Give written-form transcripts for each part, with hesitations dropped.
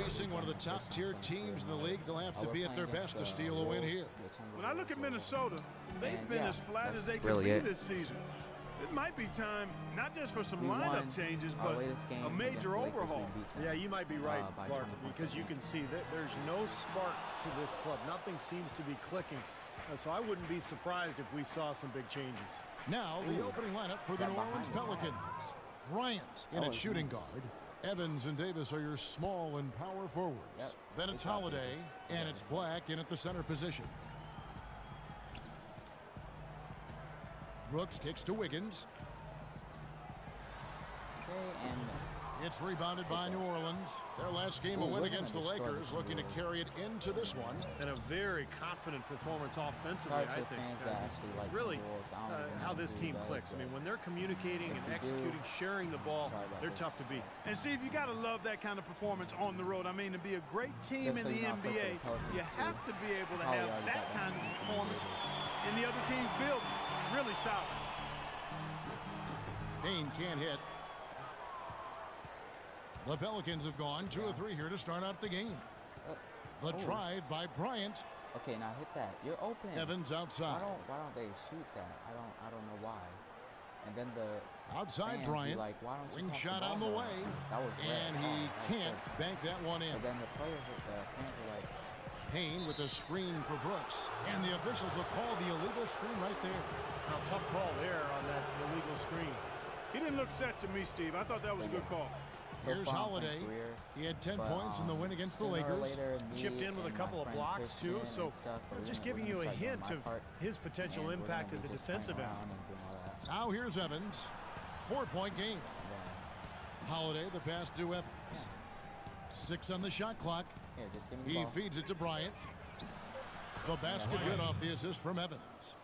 facing one of the top-tier teams in the league. They'll have to be at their best to steal a win here. When I look at Minnesota, they've been as flat as they can be this season. It might be time, not just for some lineup changes, but a major overhaul. Yeah, you might be right, Clark, because you can see that there's no spark to this club. Nothing seems to be clicking. So I wouldn't be surprised if we saw some big changes. Now the opening lineup for the New Orleans Pelicans. Bryant in at shooting guard. Evans and Davis are your small and power forwards. Then it's Holiday, and it's Black in at the center position. Brooks kicks to Wiggins. Okay, and miss. It's rebounded by New Orleans. Their last game, a win against the Lakers, looking to carry it into this one. And a very confident performance offensively, I think. Really, how this team clicks. I mean, when they're communicating and executing, sharing the ball, they're tough to beat. And, Steve, you got to love that kind of performance on the road. I mean, to be a great team in the NBA, you have to be able to have that kind of performance in the other team's building. Really solid. Payne can't hit. The Pelicans have gone 2 of 3 here to start out the game. The drive by Bryant. Okay, now hit that. You're open. Evans outside. Why don't they shoot that? I don't know why. And then the outside Bryant. Like, why don't you ring shot on the way. That was and he can't bank that one in. But then the fans are like. Payne with a screen for Brooks. And the officials will call the illegal screen right there. Now, tough call there on that illegal screen. He didn't look set to me, Steve. I thought that was a good call. Here's Holiday. He had 10 points in the win against the Lakers. Chipped in with a couple of blocks, too. So just giving you a hint of his potential impact at the defensive end. Now here's Evans. 4-point game. Holiday, the pass to Evans. 6 on the shot clock. He feeds it to Bryant. The basket good off the assist from Evans.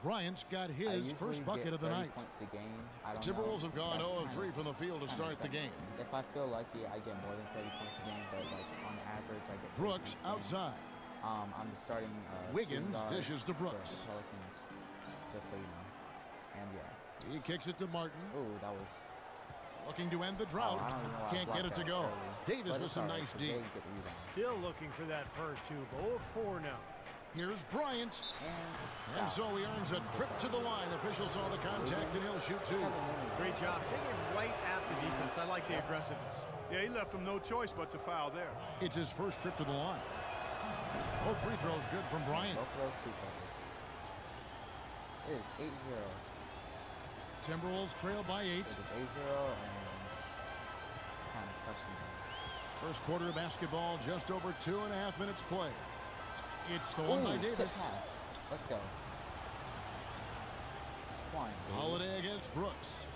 Bryant's got his first bucket of the night. The Timberwolves have gone 0 of 3 from the field to start the game. If I feel lucky, I get more than 30 points a game, but like on average, I get. Brooks outside. I'm the starting. Wiggins dishes to Brooks. Pelicans, just so you know. And yeah. He kicks it to Martin. Ooh, that was. Looking to end the drought. Can't get it to go. Davis with some nice D. Still looking for that first two. 0-4 now. Here's Bryant. And so he earns a trip to the line. Officials saw the contact, and he'll shoot 2. Great job. Taking it right at the defense. I like the aggressiveness. Yeah, he left him no choice but to foul there. It's his first trip to the line. Both free throws good from Bryant. Both of those free throws. It is 8-0. Timberwolves trail by 8. It is 8-0 and kind of questionable. First quarter of basketball, just over 2.5 minutes play. It's stolen by Davis. Let's go. Come on, Holiday against Brooks.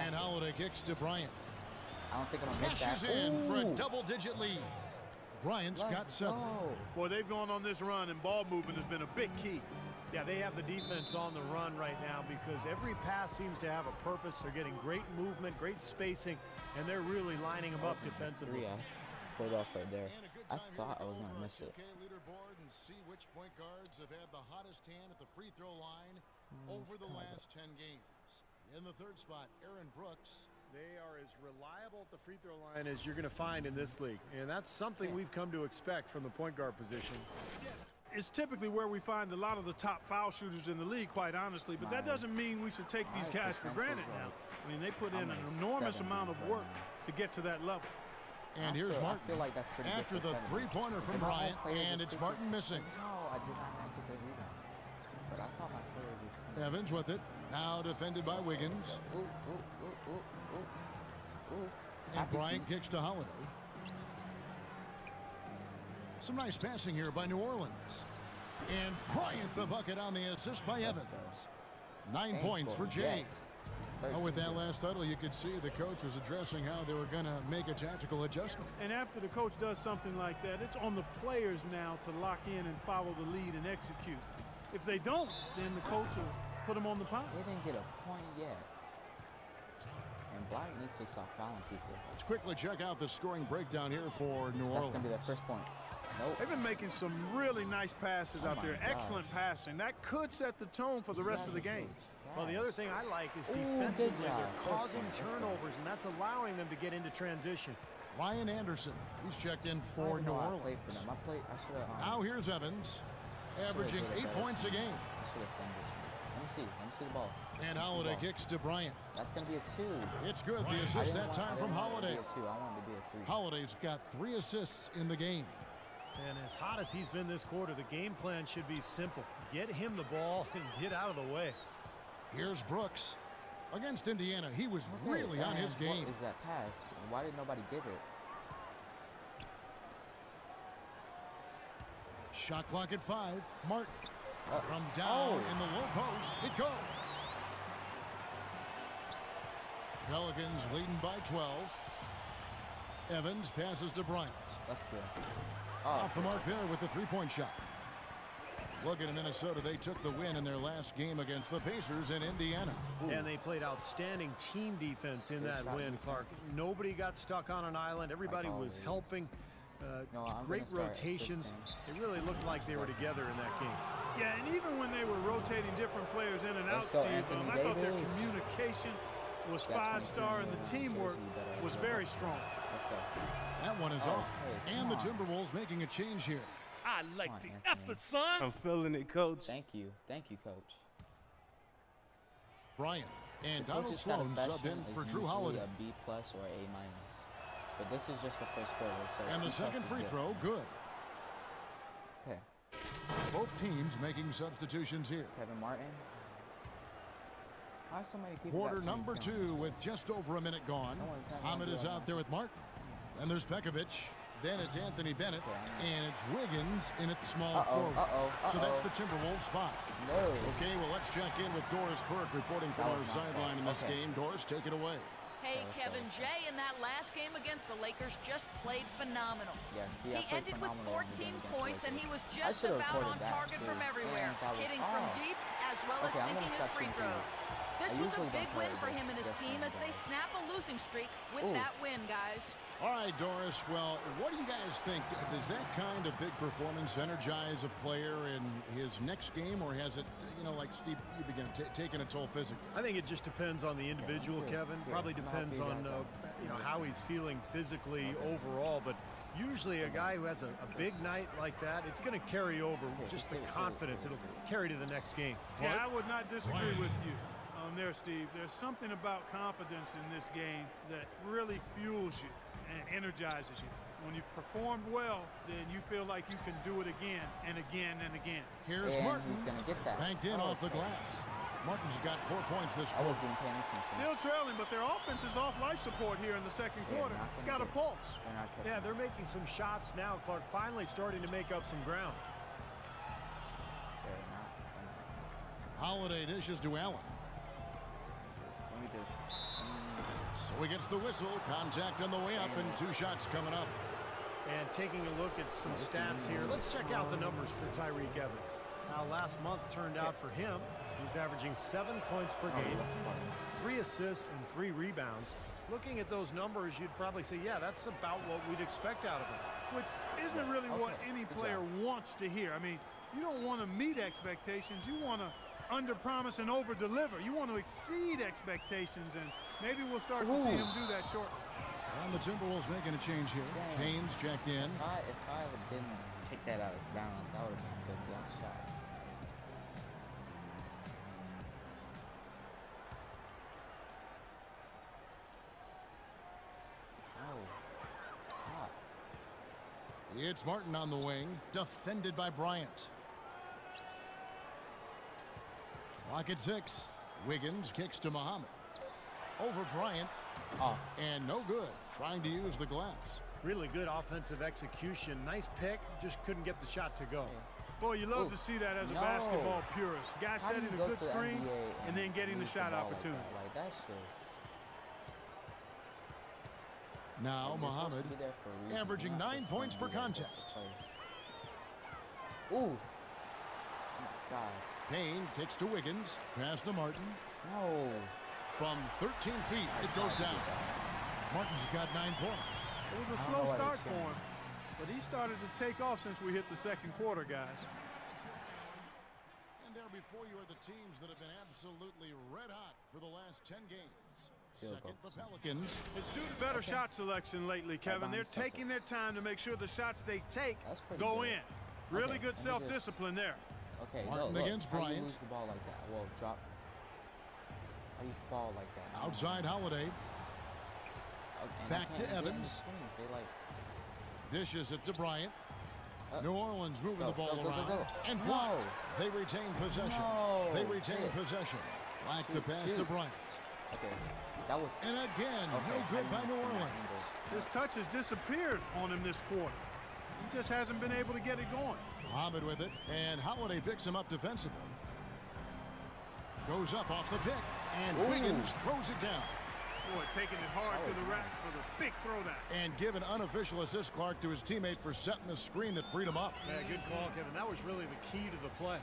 And Holiday kicks to Bryant. I don't think I'm going to Cashes in for a double-digit lead. Bryant's got 7. Boy, they've gone on this run, and ball movement has been a big key. Yeah, they have the defense on the run right now because every pass seems to have a purpose. They're getting great movement, great spacing, and they're really lining them up defensively. Yeah, pulled off right there. I thought I was going to miss it. And see which point guards have had the hottest hand at the free throw line over the last 10 games. In the third spot, Aaron Brooks. They are as reliable at the free throw line as you're going to find in this league, and that's something we've come to expect from the point guard position. It's typically where we find a lot of the top foul shooters in the league, quite honestly, but that doesn't mean we should take these guys for granted now. I mean, they put in an enormous amount of work to get to that level. And here's Martin. I feel like that's pretty after the three-pointer from Bryant, and it's Martin missing. No, I did not make a good rebound. But I thought my player was... Evans with it. Now defended by Wiggins. And Bryant kicks to Holiday. Some nice passing here by New Orleans. And Bryant the bucket on the assist by Evans. 9 points for James. Oh, with that last huddle, you could see the coach was addressing how they were going to make a tactical adjustment. And after the coach does something like that, it's on the players now to lock in and follow the lead and execute. If they don't, then the coach will put them on the pound. They didn't get a point yet. And Black needs to stop fouling people. Let's quickly check out the scoring breakdown here for New Orleans. That's going to be their first point. Nope. They've been making some really nice passes out there. Gosh. Excellent passing. That could set the tone for the rest of the game. Well, the other thing I like is defensively they're causing turnovers, and that's allowing them to get into transition. Ryan Anderson, he's checked in for New Orleans. Now here's Evans, averaging 8 points a game. I should have sent this one. Let me see the ball. And Holiday kicks to Bryant. That's going to be a 2. It's good. The assist that time from Holiday. I wanted to be a 3. Holiday's got 3 assists in the game. And as hot as he's been this quarter, the game plan should be simple. Get him the ball and get out of the way. Here's Brooks. Against Indiana, he was really on his game. What is that pass? Why did nobody get it? Shot clock at 5. Martin. From down in the low post, it goes. Pelicans leading by 12. Evans passes to Bryant. Let's see. Off the mark there with the 3-point shot. Looking at Minnesota, they took the win in their last game against the Pacers in Indiana. And they played outstanding team defense in that win, Clark. Nobody got stuck on an island. Everybody was helping. Great rotations. It really looked like they were together in that game. Yeah, and even when they were rotating different players in and out, Steve, I thought their communication was 5-star and the teamwork was very strong. Let's go. That one is off. And the Timberwolves making a change here. I like the effort, son. I'm feeling it, Coach. Thank you, Coach. Bryant and Donald Sloan subbed in for Drew Holiday. A B+ or A-. But this is just the first quarter. So and the second free throw, good. Okay. Both teams making substitutions here. Kevin Martin. Why so many people? Quarter number 2 with just over a minute gone. Hamid is out there with Martin. And there's Pekovic. Then it's Anthony Bennett. And it's Wiggins in at the small forward. So that's the Timberwolves 5. No. Okay, well, let's check in with Doris Burke reporting from our sideline in this game. Doris, take it away. Hey, Kevin, Jay in that last game against the Lakers just played phenomenal. Yes, he ended with 14 points, and he was just about on target from everywhere, hitting from deep as well as sinking his free throws. This was a big win for him and his team as they snap a losing streak with that win, guys. All right, Doris, well, what do you guys think? Does that kind of big performance energize a player in his next game, or has it, like Steve, you begin taking a toll physically? I think it just depends on the individual, Kevin. Probably depends on, how he's feeling physically overall, but usually a guy who has a big night like that, it's going to carry over just the confidence. It'll carry to the next game. Yeah, I would not disagree with you on there, Steve. There's something about confidence in this game that really fuels you and energizes you. When you've performed well, then you feel like you can do it again and again and again. Here's Martin. He's gonna get that. Banked in off the glass. Martin's got 4 points this quarter. Still trailing, but their offense is off life support here in the second quarter. It's got a pulse. Yeah, they're making some shots now, Clark, finally starting to make up some ground. Holiday dishes to Allen. So he gets the whistle, contact on the way up, and 2 shots coming up. And taking a look at some stats here, let's check out the numbers for Tyreke Evans. Now, last month turned out for him. He's averaging 7 points per game, 3 assists, and 3 rebounds. Looking at those numbers, you'd probably say, yeah, that's about what we'd expect out of him. Which isn't really what any player wants to hear. I mean, you don't want to meet expectations. You want to under-promise and over-deliver. You want to exceed expectations, and maybe we'll start to see him do that shortly. And the Timberwolves making a change here. Haynes checked in. If I didn't take that out of balance, that would have been a good block shot. It's Martin on the wing, defended by Bryant. Clock at 6. Wiggins kicks to Muhammad. Over Bryant. And no good. Trying to use the glass. Really good offensive execution. Nice pick. Just couldn't get the shot to go. Boy, you love to see that as a basketball purist. Guy setting a good screen and then getting the shot opportunity. Like that's just... Now Muhammad averaging 9 points per contest. Ooh. God. Payne kicks to Wiggins. Pass to Martin. No. From 13 feet, it goes down. Martin's got 9 points. It was a slow start for him, but he started to take off since we hit the second quarter, guys. And there before you are the teams that have been absolutely red hot for the last 10 games. field goal. The Pelicans. It's due to better shot selection lately, Kevin. They're taking their time to make sure the shots they take go in. Really good self-discipline there. Okay, Martin against Bryant. How do you lose the ball like that? Well, drop. How do you fall like that? Outside Holiday. Back to Evans. Dishes it to Bryant. New Orleans moving the ball around. And blocked. They retain possession. They retain possession. Like the pass to Bryant. Okay, that was... And again, no good by New Orleans. His touch has disappeared on him this quarter. He just hasn't been able to get it going. Muhammad with it, and Holiday picks him up defensively. Goes up off the pick, and Wiggins throws it down. Boy, taking it hard to the rack for the big throw down. And give an unofficial assist, Clark, to his teammate for setting the screen that freed him up. Yeah, good call, Kevin. That was really the key to the play.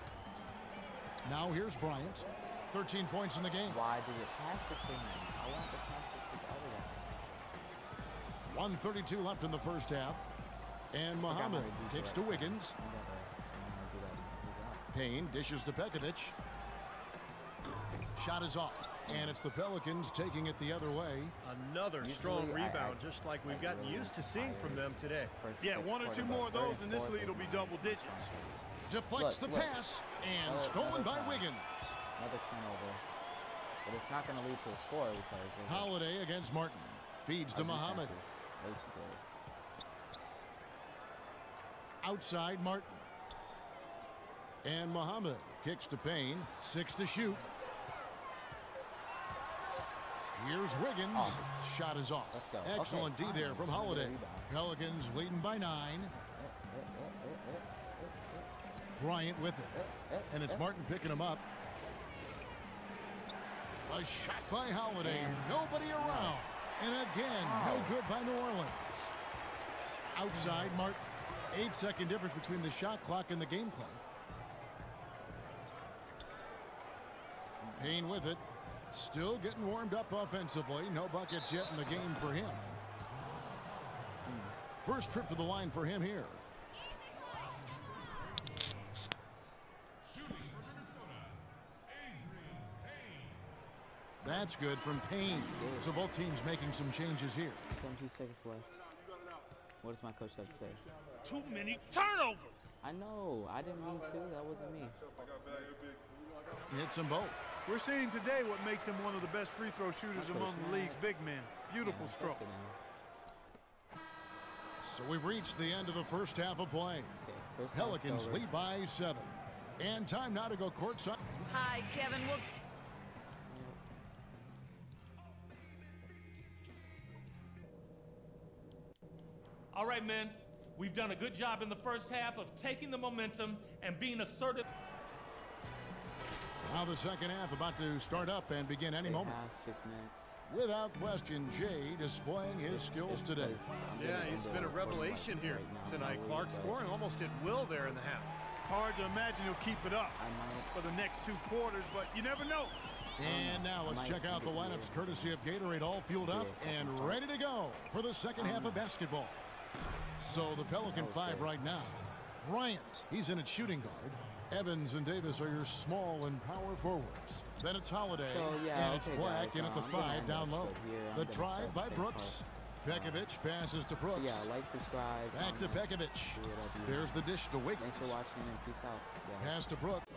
Now here's Bryant. 13 points in the game. Why did you pass it to him? I want to pass it to the other guy. 1:32 left in the first half. And Muhammad kicks to Wiggins. Payne dishes to Pekovic. Shot is off. And it's the Pelicans taking it the other way. Another strong rebound, just like we've gotten used to seeing from them today. Yeah, one or two more of those, and this lead will be double digits. Deflects the pass, and stolen by Wiggins. Another turnover. But it's not going to lead to a score because... Holiday against Martin. Feeds to Muhammad. Way too good. Outside Martin. And Muhammad kicks to Payne. 6 to shoot. Here's Wiggins. Shot is off. Excellent D there from Holiday. Pelicans leading by 9. Bryant with it. And it's Martin picking him up. A shot by Holiday. Nobody around. And again, no good by New Orleans. Outside Martin. 8-second difference between the shot clock and the game clock. Payne with it. Still getting warmed up offensively. No buckets yet in the game for him. First trip to the line for him here. That's good from Payne. So both teams making some changes here. 17 seconds left. What does my coach have to say? Too many turnovers. I know. I didn't mean to. That wasn't me. Hits them both. We're seeing today what makes him one of the best free throw shooters among the league's big men. Beautiful stroke. So we've reached the end of the first half of play. Pelicans lead by 7. And time now to go courtside. Hi, Kevin. All right, men. We've done a good job in the first half of taking the momentum and being assertive. Now the second half about to start up and begin any moment. 6 minutes. Without question, Jay displaying his skills today. Yeah, he's been a revelation here tonight. Clark scoring almost at will there in the half. Hard to imagine he'll keep it up for the next 2 quarters, but you never know. And now let's check out the lineups courtesy of Gatorade, all fueled up and ready to go for the second half of basketball. So the Pelican 5 right now. Bryant, he's in at shooting guard. Evans and Davis are your small and power forwards. Then it's Holiday, and it's Black in at the 5 down low. The drive by Brooks. Pekovic passes to Brooks. Yeah, like, subscribe. Back to Pekovic. There's the dish to Wiggins. Thanks for watching and peace out. Pass to Brooks.